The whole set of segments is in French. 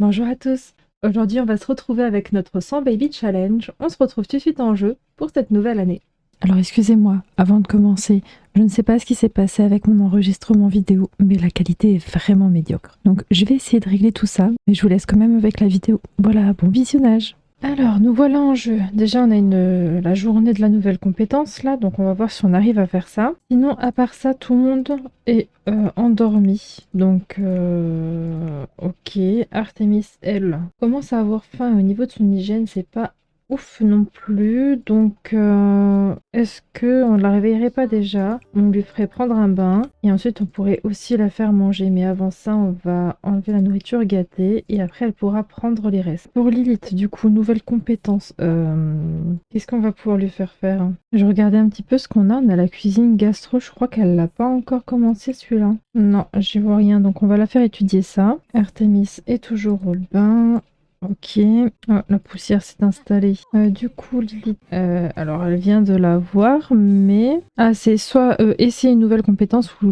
Bonjour à tous. Aujourd'hui, on va se retrouver avec notre 100 Baby Challenge. On se retrouve tout de suite en jeu pour cette nouvelle année. Alors excusez-moi, avant de commencer, je ne sais pas ce qui s'est passé avec mon enregistrement vidéo, mais la qualité est vraiment médiocre. Donc je vais essayer de régler tout ça, mais je vous laisse quand même avec la vidéo. Voilà, bon visionnage. Alors, nous voilà en jeu. Déjà, on a la journée de la nouvelle compétence là, donc on va voir si on arrive à faire ça. Sinon, à part ça, tout le monde est endormi. Donc, ok. Artemis, elle, commence à avoir faim. Au niveau de son hygiène, c'est pas ouf non plus. Donc, est-ce que on la réveillerait pas déjà? On lui ferait prendre un bain et ensuite on pourrait aussi la faire manger. Mais avant ça, on va enlever la nourriture gâtée et après elle pourra prendre les restes. Pour Lilith, du coup, nouvelle compétence. Qu'est-ce qu'on va pouvoir lui faire faire? Je regardais un petit peu ce qu'on a. On a la cuisine gastro. Je crois qu'elle l'a pas encore commencé celui-là. Non, j'y vois rien. Donc on va la faire étudier ça. Artemis est toujours au bain. Ok, ah, la poussière s'est installée. Du coup, Lilith, alors elle vient de la voir, mais... Ah, c'est soit essayer une nouvelle compétence ou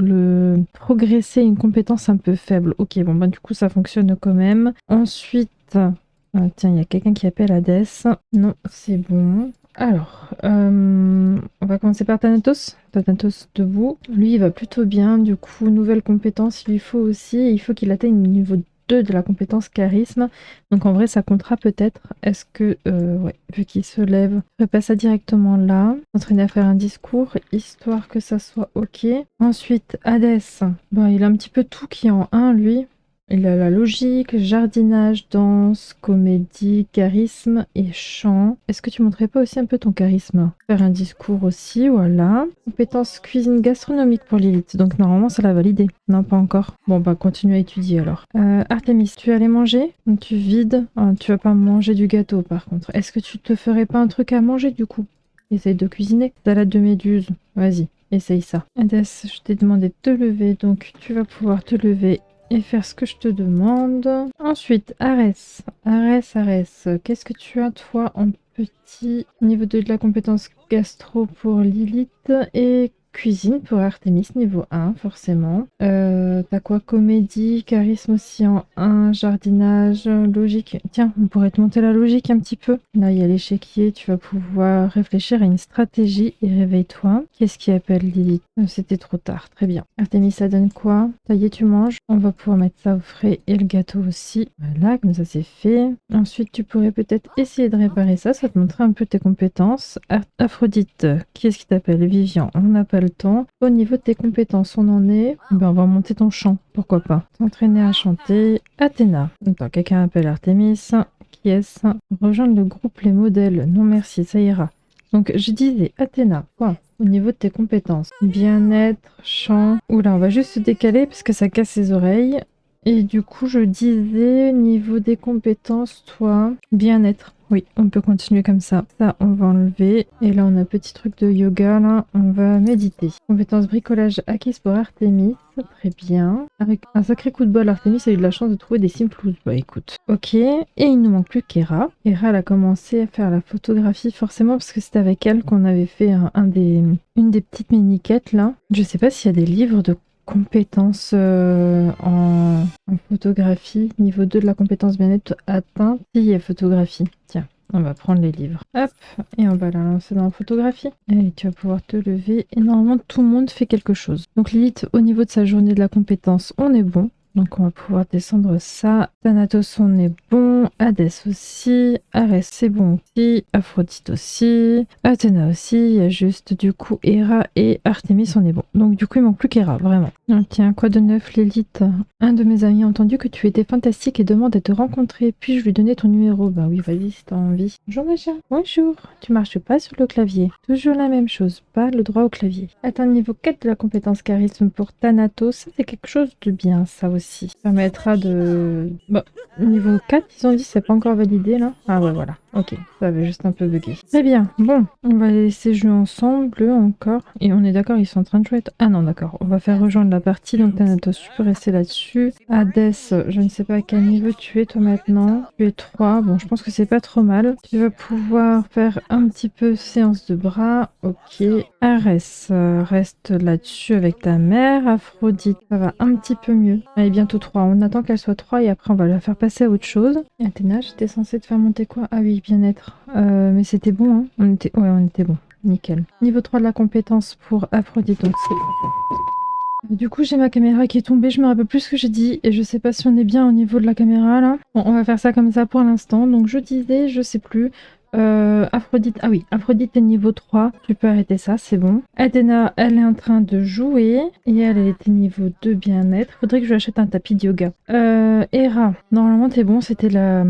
progresser une compétence un peu faible. Ok, bon, bah du coup, ça fonctionne quand même. Ensuite... tiens, il y a quelqu'un qui appelle Hadès. Non, c'est bon. Alors, on va commencer par Thanatos. Thanatos debout. Lui, il va plutôt bien. Du coup, nouvelle compétence, il lui faut aussi. Il faut qu'il atteigne le niveau 2 de la compétence charisme. Donc en vrai, ça comptera peut-être. Est-ce que, ouais, vu qu'il se lève, je ferai pas ça directement là. S'entraîner à faire un discours, histoire que ça soit ok. Ensuite, Hadès. Bon, il a un petit peu tout qui est en 1, lui. Il a la logique, jardinage, danse, comédie, charisme et chant. Est-ce que tu montrais pas aussi un peu ton charisme? Faire un discours aussi, voilà. Compétence cuisine gastronomique pour Lilith. Donc normalement, ça l'a validé. Non, pas encore. Bon, bah continue à étudier alors. Artemis, tu vas aller manger? Tu vides. Tu vas pas manger du gâteau par contre. Est-ce que tu te ferais pas un truc à manger du coup? Essaye de cuisiner. Salade de méduse. Vas-y, essaye ça. Hadès, je t'ai demandé de te lever, donc tu vas pouvoir te lever et faire ce que je te demande. Ensuite, Arès. Arès. Qu'est-ce que tu as, toi, en petit niveau 2 de la compétence gastro pour Lilith et cuisine pour Artemis, niveau 1, forcément. T'as quoi? Comédie, charisme aussi en 1, jardinage, logique. Tiens, on pourrait te monter la logique un petit peu. Là, il y a l'échiquier, tu vas pouvoir réfléchir à une stratégie et réveille-toi. Qu'est-ce qui appelle Lilith? C'était trop tard, très bien. Artemis, ça donne quoi? Ça y est, tu manges. On va pouvoir mettre ça au frais et le gâteau aussi. Voilà, comme ça c'est fait. Ensuite, tu pourrais peut-être essayer de réparer ça. Ça te montrer un peu tes compétences. Aphrodite, qui est-ce qui t'appelle? Vivian, on n'a pas le temps. Au niveau de tes compétences, on en est. Ben, on va monter ton chant, pourquoi pas. S'entraîner à chanter. Athéna. Attends, quelqu'un appelle Artemis. Qui est-ce? Rejoindre le groupe Les Modèles. Non merci, ça ira. Donc je disais, Athéna, quoi? Au niveau de tes compétences. Bien-être, chant. Oula, on va juste se décaler parce que ça casse ses oreilles. Et du coup, je disais, niveau des compétences, toi, bien-être. Oui, on peut continuer comme ça. Ça, on va enlever. Et là, on a un petit truc de yoga, là. On va méditer. Compétence bricolage acquise pour Artemis. Très bien. Avec un sacré coup de bol, Artemis a eu de la chance de trouver des simples. Bah écoute. Ok. Et il nous manque plus qu'Hera. Hera, elle a commencé à faire la photographie, forcément, parce que c'était avec elle qu'on avait fait une des petites mini-quêtes, là. Je sais pas s'il y a des livres de compétences en photographie. Niveau 2 de la compétence bien-être atteinte. Si, il y a photographie. Tiens, on va prendre les livres. Hop, et on va la lancer dans la photographie. Et tu vas pouvoir te lever. Et normalement, tout le monde fait quelque chose. Donc Lilith, au niveau de sa journée de la compétence, on est bon. Donc on va pouvoir descendre ça. Thanatos, on est bon. Hadès aussi. Arès, c'est bon aussi. Aphrodite aussi. Athéna aussi. Il y a juste du coup Hera et Artemis, on est bon. Donc du coup, il manque plus qu'Hera, vraiment. Tiens, quoi de neuf, Lilith? Un de mes amis a entendu que tu étais fantastique et demande à te rencontrer. Puis-je lui donner ton numéro? Bah oui, vas-y si t'as envie. Bonjour Macha. Bonjour. Tu marches pas sur le clavier. Toujours la même chose, pas le droit au clavier. Atteindre niveau 4 de la compétence charisme pour Thanatos, ça c'est quelque chose de bien, ça aussi. Ça permettra de... Bah, niveau 4, ils ont dit, c'est pas encore validé là. Ah ouais, voilà. Ok, ça avait juste un peu bugué. Très bien, bon, on va les laisser jouer ensemble encore. Et on est d'accord, ils sont en train de jouer. Ah non, d'accord, on va faire rejoindre la partie. Donc Thanatos, tu peux rester là-dessus. Hades, je ne sais pas à quel niveau tu es toi maintenant. Tu es 3, bon, je pense que c'est pas trop mal. Tu vas pouvoir faire un petit peu séance de bras. Ok, Arès, reste là-dessus avec ta mère. Aphrodite, ça va un petit peu mieux. Elle est bientôt 3. On attend qu'elle soit 3 et après on va la faire passer à autre chose. Et Athéna, j'étais censée te faire monter quoi? Ah oui, bien-être. Mais c'était bon, hein. Ouais, on était bon. Nickel. Niveau 3 de la compétence pour Aphrodite, donc c'est... Du coup, j'ai ma caméra qui est tombée, je me rappelle plus ce que j'ai dit, et je sais pas si on est bien au niveau de la caméra, là. Bon, on va faire ça comme ça pour l'instant. Donc, je disais, je sais plus. Aphrodite, ah oui, Aphrodite est niveau 3, tu peux arrêter ça, c'est bon. Athéna, elle est en train de jouer, et elle était niveau 2 bien-être. Faudrait que je lui achète un tapis de yoga. Hera, normalement t'es bon, c'était la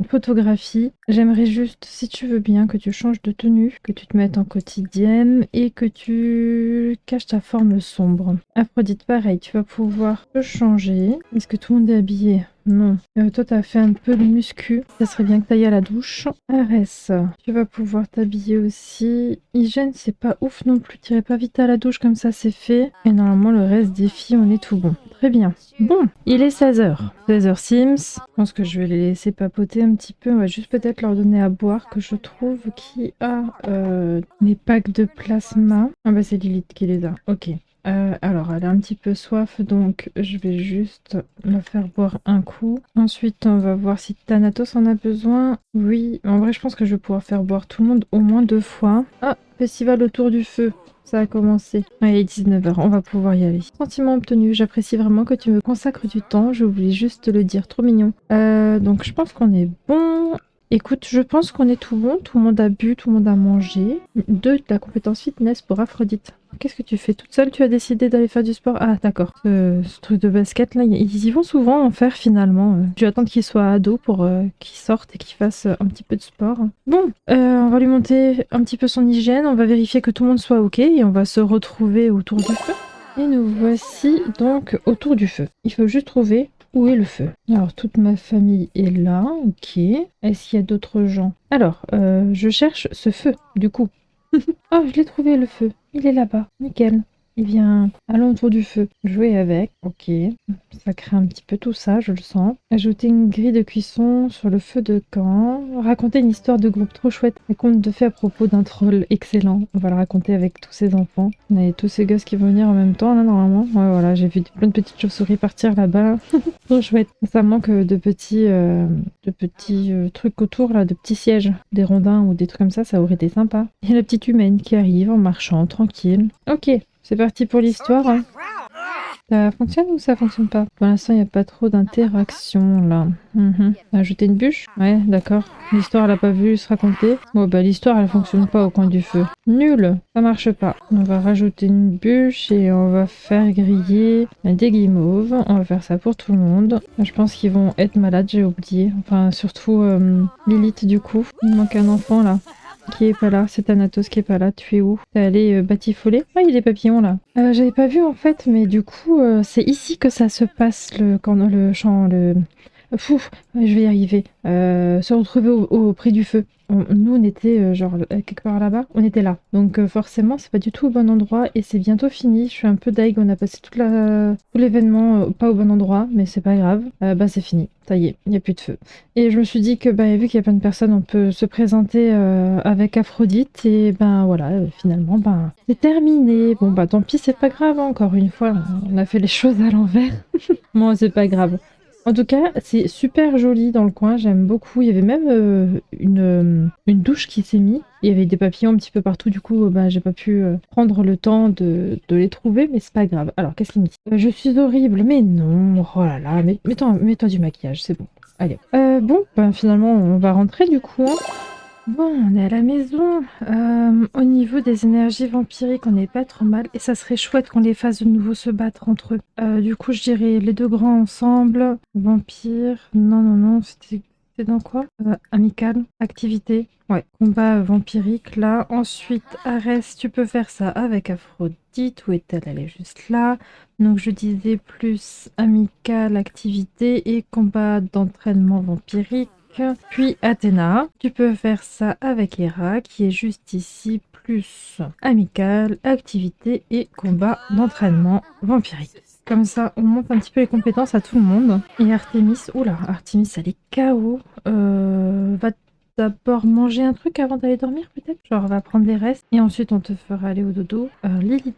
photographie. J'aimerais juste, si tu veux bien, que tu changes de tenue, que tu te mettes en quotidienne, et que tu caches ta forme sombre. Aphrodite, pareil, tu vas pouvoir te changer. Est-ce que tout le monde est habillé? Non. Toi, t'as fait un peu de muscu. Ça serait bien que t'ailles à la douche. Arès, tu vas pouvoir t'habiller aussi. Hygiène, c'est pas ouf non plus. T'irais pas vite à la douche, comme ça, c'est fait. Et normalement, le reste des filles, on est tout bon. Très bien. Bon, il est 16h. 16h Sims. Je pense que je vais les laisser papoter un petit peu. On va juste peut-être leur donner à boire, que je trouve qui a les packs de plasma. Ah bah, c'est Lilith qui les a. Ok. Alors, elle a un petit peu soif, donc je vais juste la faire boire un coup. Ensuite, on va voir si Thanatos en a besoin. Oui, en vrai, je pense que je vais pouvoir faire boire tout le monde au moins 2 fois. Ah, festival autour du feu. Ça a commencé. Ouais, il est 19h, on va pouvoir y aller. Sentiment obtenu, j'apprécie vraiment que tu me consacres du temps. Je voulais juste te le dire, trop mignon. Donc, je pense qu'on est bon. Écoute, je pense qu'on est tout bon. Tout le monde a bu, tout le monde a mangé. 2 de la compétence fitness pour Aphrodite. Qu'est-ce que tu fais toute seule? Tu as décidé d'aller faire du sport? Ah, d'accord. Ce truc de basket, là, ils y vont souvent en faire finalement. Je vais attendre qu'ils soient ados pour qu'ils sortent et qu'ils fassent un petit peu de sport. Bon, on va lui monter un petit peu son hygiène. On va vérifier que tout le monde soit OK et on va se retrouver autour du feu. Et nous voici donc autour du feu. Il faut juste trouver où est le feu. Alors, toute ma famille est là. OK. Est-ce qu'il y a d'autres gens? Alors, je cherche ce feu, du coup. Oh, je l'ai trouvé le feu. Il est là-bas. Nickel. Eh bien, allons autour du feu. Jouer avec. Ok. Ça crée un petit peu tout ça, je le sens. Ajouter une grille de cuisson sur le feu de camp. Raconter une histoire de groupe trop chouette. Un conte de fées à propos d'un troll excellent. On va le raconter avec tous ces enfants. On a tous ces gosses qui vont venir en même temps, là, normalement. Ouais, voilà, j'ai vu plein de petites chauves-souris partir là-bas. Trop chouette. Ça manque de petits trucs autour, là, de petits sièges. Des rondins ou des trucs comme ça aurait été sympa. Il y a la petite humaine qui arrive en marchant, tranquille. Ok. C'est parti pour l'histoire. Hein. Ça fonctionne ou ça fonctionne pas? Pour l'instant, il n'y a pas trop d'interaction là. Ajouter une bûche? Ouais, d'accord. L'histoire, elle a pas vu se raconter. Bon, bah l'histoire, elle fonctionne pas au coin du feu. Nul! Ça marche pas. On va rajouter une bûche et on va faire griller des guimauves. On va faire ça pour tout le monde. Je pense qu'ils vont être malades, j'ai oublié. Enfin, surtout Lilith du coup. Il manque un enfant là. Qui est pas là, c'est Thanatos qui est pas là, tu es où? T'es allé batifoler? Ah, il y a des papillons là. J'avais pas vu en fait, mais du coup, c'est ici que ça se passe le chant, Pouf, je vais y arriver. Se retrouver près du feu. Nous, on était quelque part là-bas. On était là. Donc forcément, c'est pas du tout au bon endroit et c'est bientôt fini. Je suis un peu deg. On a passé tout l'événement pas au bon endroit, mais c'est pas grave. Bah c'est fini. Ça y est, il n'y a plus de feu. Et je me suis dit que vu qu'il y a plein de personnes, on peut se présenter avec Aphrodite et voilà, finalement c'est terminé. Bon tant pis, c'est pas grave. Encore une fois, on a fait les choses à l'envers. Moi, c'est pas grave. En tout cas, c'est super joli dans le coin, j'aime beaucoup. Il y avait même une douche qui s'est mise. Il y avait des papillons un petit peu partout, du coup, j'ai pas pu prendre le temps de les trouver, mais c'est pas grave. Alors, qu'est-ce qu'il me dit? Je suis horrible, mais non, oh là là, mets-toi du maquillage, c'est bon. Allez. Finalement, on va rentrer du coup. Hein. Bon, on est à la maison. Au niveau des énergies vampiriques, on n'est pas trop mal. Et ça serait chouette qu'on les fasse de nouveau se battre entre eux. Du coup, je dirais les deux grands ensemble. Vampire. Non. C'était dans quoi? Amical. Activité. Ouais. Combat vampirique, là. Ensuite, Arès, tu peux faire ça avec Aphrodite. Où est-elle? Elle est juste là. Donc, je disais plus amical, activité et combat d'entraînement vampirique. puis Athéna. Tu peux faire ça avec Hera qui est juste ici, plus amical, activité et combat d'entraînement vampirique. Comme ça, on monte un petit peu les compétences à tout le monde. Et Artemis, oula, Artemis, elle est KO. Va d'abord manger un truc avant d'aller dormir, peut-être. Genre, va prendre des restes et ensuite on te fera aller au dodo. Lilith,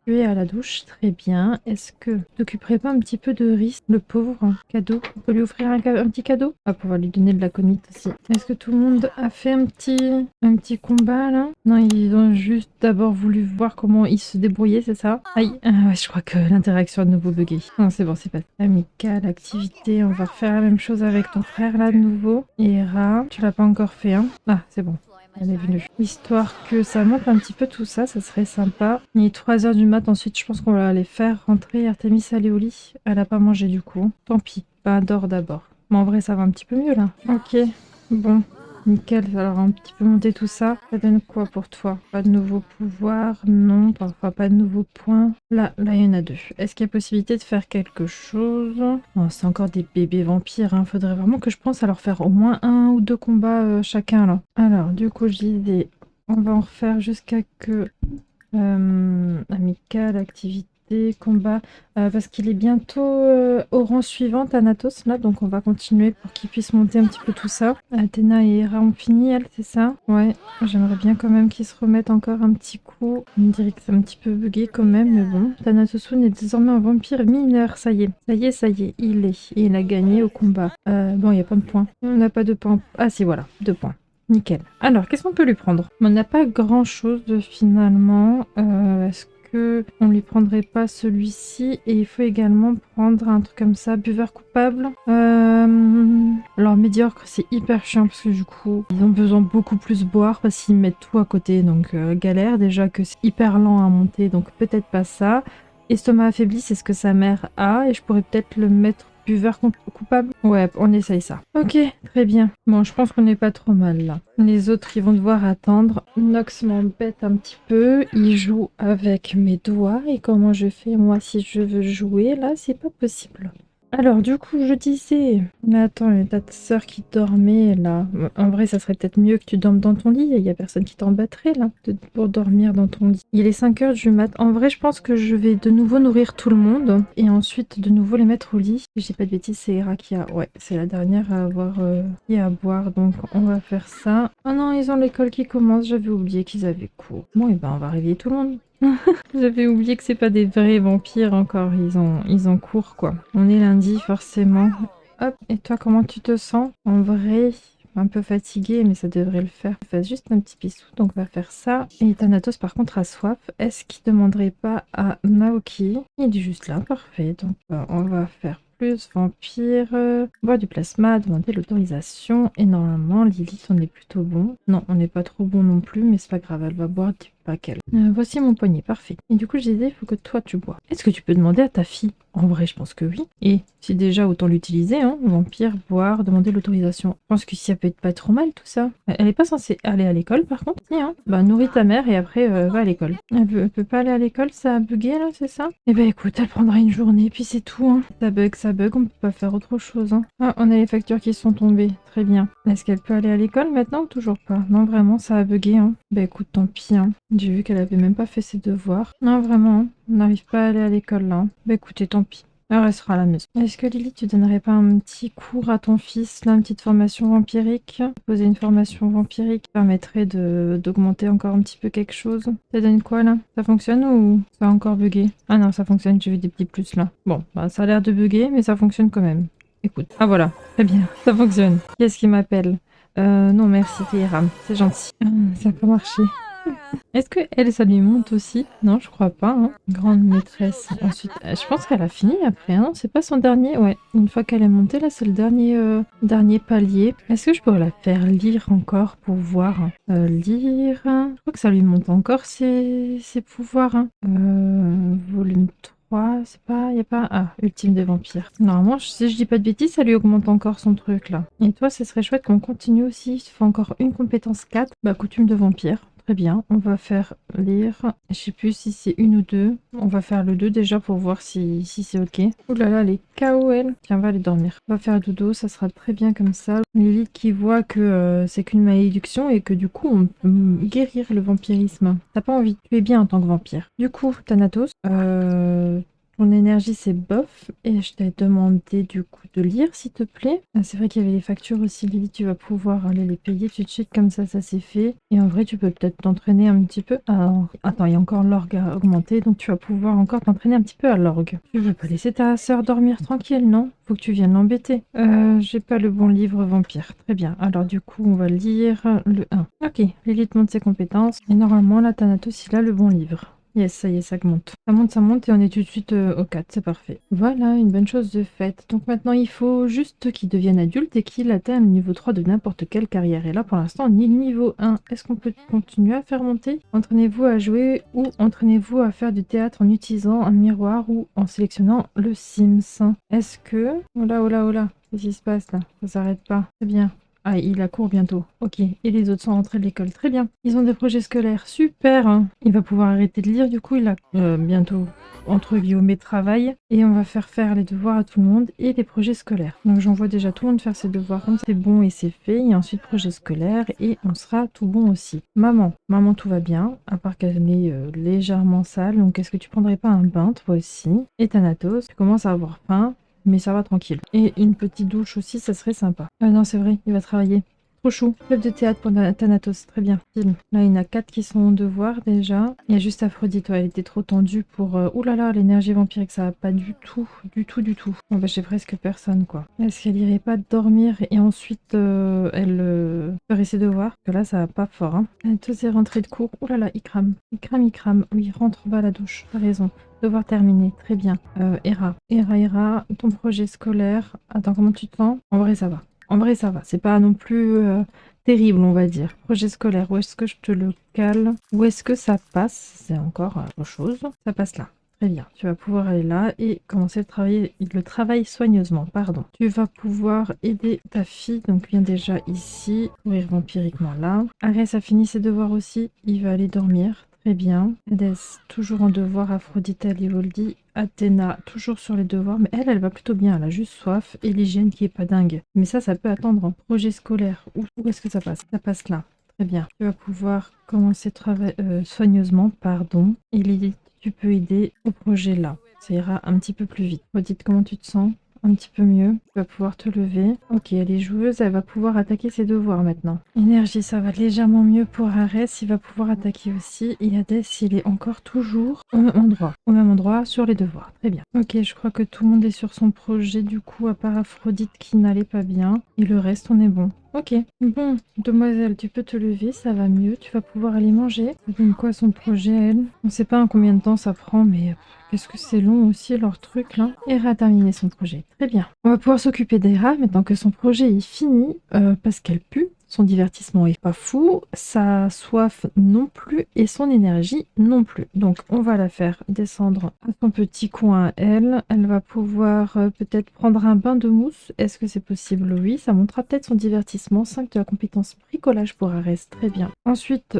tu es à la douche, très bien. Est-ce que tu t'occuperais pas un petit peu de Rhys, le pauvre cadeau? On peut lui offrir un petit cadeau? Hop, on va lui donner de la conite aussi. Est-ce que tout le monde a fait un petit combat là? Non, ils ont juste d'abord voulu voir comment ils se débrouillaient, c'est ça? Aïe, ouais, je crois que l'interaction a de nouveau bugué. Non, c'est bon, c'est pas amical, activité. On va refaire la même chose avec ton frère là de nouveau. Et Hera, tu l'as pas encore fait, hein? Ah, c'est bon. Elle est venue. Histoire que ça monte un petit peu tout ça, ça serait sympa. Il est 3h du mat, ensuite je pense qu'on va aller faire rentrer Artemis, aller au lit. Elle a pas mangé du coup. Tant pis, bah dors d'abord. Mais en vrai ça va un petit peu mieux là. Ok, bon, nickel. Alors un petit peu monter tout ça. Ça donne quoi pour toi? Pas de nouveaux pouvoirs? Non, parfois pas de nouveaux points. Là, il y en a 2. Est-ce qu'il y a possibilité de faire quelque chose? Oh, c'est encore des bébés vampires, hein. Faudrait vraiment que je pense à leur faire au moins 1 ou 2 combats chacun là. Alors, du coup, je disais, on va en refaire jusqu'à que amical, activité, combat, parce qu'il est bientôt au rang suivant, Thanatos, là, donc on va continuer pour qu'il puisse monter un petit peu tout ça. Athéna et Hera ont fini, elle, c'est ça? Ouais, j'aimerais bien quand même qu'ils se remettent encore un petit coup. On dirait que c'est un petit peu bugué quand même, mais bon. Thanatosun est désormais un vampire mineur, ça y est. Ça y est, ça y est, il a gagné au combat. Bon, il n'y a pas de points. On n'a pas de points. Ah si, voilà, 2 points. Nickel. Alors, qu'est-ce qu'on peut lui prendre? On n'a pas grand-chose finalement. Est-ce que on lui prendrait pas celui-ci? Et il faut également prendre un truc comme ça, buveur coupable. Alors, médiocre, c'est hyper chiant parce que du coup, ils ont besoin beaucoup plus boire parce qu'ils mettent tout à côté. Donc, galère. Déjà que c'est hyper lent à monter, donc peut-être pas ça. Estomac affaibli, c'est ce que sa mère a. Et je pourrais peut-être le mettre buveur coupable. Ouais, on essaye ça. Ok, très bien. Bon, je pense qu'on n'est pas trop mal là. Les autres, ils vont devoir attendre. Nox m'embête un petit peu. Il joue avec mes doigts. Et comment je fais, moi, si je veux jouer? Là, c'est pas possible. Alors, du coup, je disais... Mais attends, il y a ta sœur qui dormait, là. En vrai, ça serait peut-être mieux que tu dormes dans ton lit. Il y a personne qui t'embêterait, là, pour dormir dans ton lit. Il est 5h du mat. En vrai, je pense que je vais de nouveau nourrir tout le monde. Et ensuite, de nouveau les mettre au lit. Si j'ai pas de bêtises, c'est Hera qui a... Ouais, c'est la dernière à avoir qui a à boire. Donc, on va faire ça. Oh non, ils ont l'école qui commence. J'avais oublié qu'ils avaient cours. Bon, et ben, on va réveiller tout le monde. J'avais oublié que c'est pas des vrais vampires encore, ils ont cours quoi. On est lundi forcément. Hop, et toi comment tu te sens? En vrai, un peu fatigué mais ça devrait le faire. Fais juste un petit bisou, donc on va faire ça. Et Thanatos par contre a soif. Est-ce qu'il demanderait pas à Naoki? Il est juste là, parfait. Donc on va faire plus vampire, boire du plasma, demander l'autorisation. Et normalement, Lilith, on est plutôt bon. Non, on n'est pas trop bon non plus, mais c'est pas grave, elle va boire du paquet. Voici mon poignet, parfait. Et du coup, je disais, il faut que toi, tu bois. Est-ce que tu peux demander à ta fille? En vrai, je pense que oui. Et si déjà, autant l'utiliser, hein. Vampire, boire, demander l'autorisation. Je pense que ça peut être pas trop mal, tout ça. Elle est pas censée aller à l'école, par contre. Si, hein. Bah, nourris ta mère et après, va à l'école. Elle peut pas aller à l'école, ça a bugué, là, c'est ça? Eh ben, écoute, elle prendra une journée, puis c'est tout, hein. Ça bug, on peut pas faire autre chose, hein. Ah, on a les factures qui sont tombées. Très bien. Est-ce qu'elle peut aller à l'école maintenant ou toujours pas? Non, vraiment, ça a bugué, hein. Bah, écoute, tant pis, hein. J'ai vu qu'elle avait même pas fait ses devoirs. Non, vraiment, hein. On n'arrive pas à aller à l'école, là, hein. Bah, écoutez, tant pis. Elle restera à la maison. Est-ce que Lily, tu donnerais pas un petit cours à ton fils, là, une petite formation vampirique? Poser une formation vampirique permettrait d'augmenter encore un petit peu quelque chose. Ça donne quoi, là? Ça fonctionne ou ça a encore bugué? Ah non, ça fonctionne, j'ai vu des petits plus, là. Bon, bah, ça a l'air de bugger, mais ça fonctionne quand même. Écoute. Ah voilà, très bien, ça fonctionne. Qui est-ce qui m'appelle? Non, merci, Hiram, c'est gentil. Ça n'a pas marché. Est-ce que elle, ça lui monte aussi? Non, je crois pas. Hein. Grande maîtresse. Ensuite, je pense qu'elle a fini après. Hein. C'est pas son dernier. Ouais, une fois qu'elle est montée, là, c'est le dernier palier. Est-ce que je pourrais la faire lire encore pour voir? Lire. Je crois que ça lui monte encore ses pouvoirs. Hein. Volume 3, c'est pas... Y a pas... Ah, ultime des vampires. Normalement, si je dis pas de bêtises, ça lui augmente encore son truc, là. Et toi, ce serait chouette qu'on continue aussi. Il faut encore une compétence 4. Bah, coutume de vampire. Très bien, on va faire lire. Je sais plus si c'est une ou deux. On va faire le 2 déjà pour voir si c'est ok. Ouh là là, elle est KO elle. Tiens, on va aller dormir. On va faire dodo, ça sera très bien comme ça. Lilith qui voit que c'est qu'une malédiction et que du coup on peut guérir le vampirisme. T'as pas envie, tu es bien en tant que vampire. Du coup, Thanatos, ton énergie c'est bof et je t'ai demandé du coup de lire s'il te plaît. Ah, c'est vrai qu'il y avait les factures aussi, Lily, tu vas pouvoir aller les payer tout de suite comme ça c'est fait. Et en vrai tu peux peut-être t'entraîner un petit peu. Alors, attends, il y a encore l'orgue à augmenter donc tu vas pouvoir encore t'entraîner un petit peu à l'orgue. Tu veux pas laisser ta sœur dormir tranquille, non? Faut que tu viennes l'embêter. J'ai pas le bon livre vampire. Très bien, alors du coup on va lire le 1. Ok, Lilith monte ses compétences et normalement là Thanatos il a le bon livre. Yes, ça y est, ça monte. Ça monte et on est tout de suite au 4, c'est parfait. Voilà, une bonne chose de faite. Donc maintenant, il faut juste qu'il devienne adulte et qu'il atteigne le niveau 3 de n'importe quelle carrière. Et là, pour l'instant, on est niveau 1. Est-ce qu'on peut continuer à faire monter? Entraînez-vous à jouer ou entraînez-vous à faire du théâtre en utilisant un miroir ou en sélectionnant le Sims. Est-ce que... Oh là, oh là, oh là. Qu'est-ce qui se passe là? Ça s'arrête pas. C'est bien. Ah, il a cours bientôt. Ok. Et les autres sont rentrés de l'école. Très bien. Ils ont des projets scolaires. Super. Hein. Il va pouvoir arrêter de lire. Du coup, il a bientôt, entre guillemets, travail. Et on va faire les devoirs à tout le monde et les projets scolaires. Donc, j'envoie déjà tout le monde faire ses devoirs. Comme c'est bon et c'est fait. Et ensuite, projet scolaire. Et on sera tout bon aussi. Maman, tout va bien. À part qu'elle est légèrement sale. Donc, est-ce que tu prendrais pas un bain, toi aussi? Et Thanatos, tu commences à avoir faim. Mais ça va tranquille. Et une petite douche aussi, ça serait sympa. Ah non, c'est vrai, il va travailler. Trop chou. Club de théâtre pour Thanatos, très bien. Là, il y en a 4 qui sont en devoir déjà. Il y a juste Aphrodite, ouais, elle était trop tendue pour... Ouh là là, l'énergie vampirique, ça va pas du tout. Bon, bah, j'ai presque personne, quoi. Est-ce qu'elle irait pas dormir et ensuite elle ferait ses devoirs? Parce que là, ça va pas fort, hein. Thanatos est rentré de cours. Ouh là là, il crame. Oui, rentre bas à la douche, t'as raison. Devoir terminer, très bien. Hera, ton projet scolaire. Attends, comment tu te sens? En vrai, ça va. C'est pas non plus terrible, on va dire. Projet scolaire, où est-ce que je te le cale? Où est-ce que ça passe? C'est encore autre chose. Ça passe là. Très bien. Tu vas pouvoir aller là et commencer le travail soigneusement. Pardon. Tu vas pouvoir aider ta fille. Donc, viens déjà ici. Courir vampiriquement là. Arès a fini ses devoirs aussi. Il va aller dormir. Très bien. Hadès, toujours en devoir. Aphrodite, Livoldi. Athéna, toujours sur les devoirs. Mais elle va plutôt bien. Elle a juste soif. Et l'hygiène qui est pas dingue. Mais ça peut attendre. Hein. Projet scolaire. Où est-ce que ça passe? Ça passe là. Très bien. Tu vas pouvoir commencer soigneusement. Pardon. Et Lilith, tu peux aider au projet là. Ça ira un petit peu plus vite. Dites comment tu te sens? Un petit peu mieux. Tu vas pouvoir te lever. Ok, elle est joueuse, elle va pouvoir attaquer ses devoirs maintenant. Énergie, ça va légèrement mieux pour Arès. Il va pouvoir attaquer aussi. Et Hadès, il est encore toujours au même endroit. Au même endroit sur les devoirs. Très bien. Ok, je crois que tout le monde est sur son projet du coup, à part Aphrodite qui n'allait pas bien. Et le reste, on est bon. Ok. Bon, demoiselle, tu peux te lever, ça va mieux. Tu vas pouvoir aller manger. Ça donne quoi son projet, elle? On sait pas combien de temps ça prend, mais... Qu'est-ce que c'est long aussi leur truc là. Hera a terminé son projet. Très bien. On va pouvoir s'occuper d'Hera maintenant que son projet est fini parce qu'elle pue. Son divertissement est pas fou, sa soif non plus et son énergie non plus. Donc on va la faire descendre à son petit coin à elle. Elle va pouvoir peut-être prendre un bain de mousse. Est-ce que c'est possible? Oui, ça montrera peut-être son divertissement. 5 de la compétence bricolage pour Arès. Très bien. Ensuite,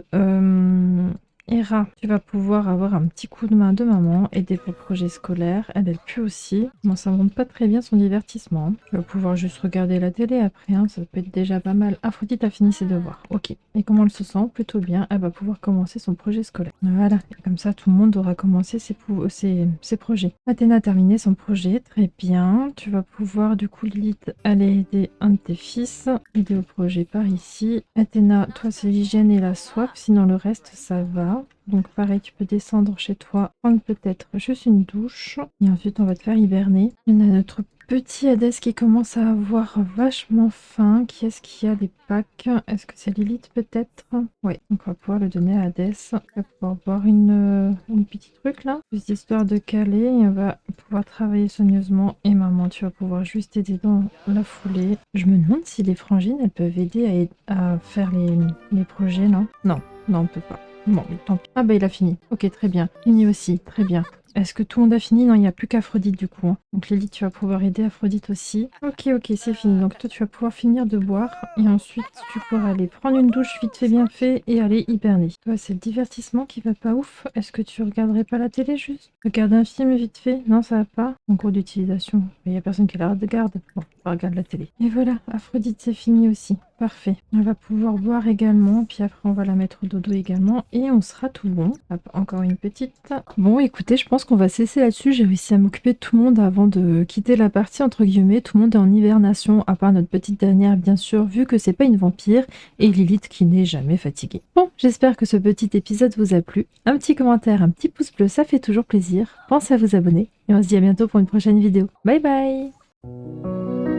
Hera, tu vas pouvoir avoir un petit coup de main de maman, aider pour le projet scolaire. Elle pue aussi. Bon, ça montre pas très bien son divertissement. Hein. Tu vas pouvoir juste regarder la télé après, hein. Ça peut être déjà pas mal. Aphrodite a fini ses devoirs. Ok. Et comment elle se sent? Plutôt bien. Elle va pouvoir commencer son projet scolaire. Voilà. Et comme ça, tout le monde aura commencé ses projets. Athéna a terminé son projet. Très bien. Tu vas pouvoir, du coup, Lilith, aller aider un de tes fils. Aider au projet par ici. Athéna, toi, c'est l'hygiène et la soif. Sinon, le reste, ça va. Donc pareil, tu peux descendre chez toi, prendre peut-être juste une douche. Et ensuite, on va te faire hiberner. Il y en a notre petit Hadès qui commence à avoir vachement faim. Qui est-ce qui a des packs? Est-ce que c'est Lilith peut-être? Oui, donc on va pouvoir le donner à Hadès. On va pouvoir boire une petite truc là. Juste histoire de caler. Et on va pouvoir travailler soigneusement. Et maman, tu vas pouvoir juste aider dans la foulée. Je me demande si les frangines, elles peuvent aider à faire les projets, non? Non, on peut pas. Bon, tant pis. Ah bah il a fini. Ok, très bien. Fini aussi, très bien. Est-ce que tout le monde a fini? Non, il n'y a plus qu'Aphrodite du coup. Hein. Donc Lily, tu vas pouvoir aider Aphrodite aussi. Ok, ok, c'est fini. Donc toi, tu vas pouvoir finir de boire. Et ensuite, tu pourras aller prendre une douche vite fait, bien fait, et aller hiberner. Toi, c'est le divertissement qui va pas ouf. Est-ce que tu regarderais pas la télé juste? Regarde un film vite fait? Non, ça va pas. En cours d'utilisation. Il n'y a personne qui la regarde. Bon, on regarde la télé. Et voilà, Aphrodite, c'est fini aussi. Parfait. Elle va pouvoir boire également, puis après on va la mettre au dodo également, et on sera tout bon. Hop, encore une petite. Bon, écoutez, je pense qu'on va cesser là-dessus. J'ai réussi à m'occuper de tout le monde avant de quitter la partie, entre guillemets. Tout le monde est en hibernation, à part notre petite dernière, bien sûr, vu que c'est pas une vampire, et Lilith qui n'est jamais fatiguée. Bon, j'espère que ce petit épisode vous a plu. Un petit commentaire, un petit pouce bleu, ça fait toujours plaisir. Pensez à vous abonner, et on se dit à bientôt pour une prochaine vidéo. Bye bye!